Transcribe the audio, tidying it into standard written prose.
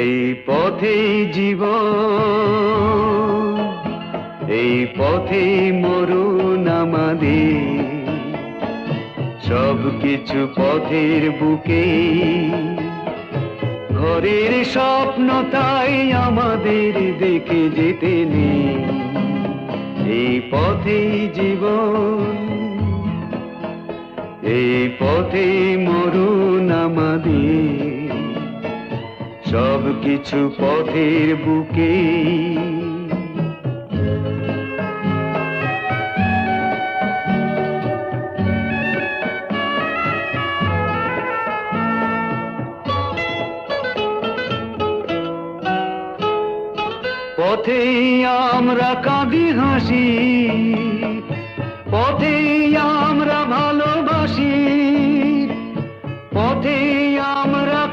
এই পথেই জীবন, এই পথেই মরণ আমাদের, সব কিছু পথের বুকে। ঘরের স্বপ্ন তাই আমাদের দেখে যেতে নেই, এই পথেই জীবন, এই পথেই মরণ আমাদের, সব কিছু পথের বুকে। পথেই আমরা কাঁদি হাসি, পথেই আমরা ভালোবাসি, পথেই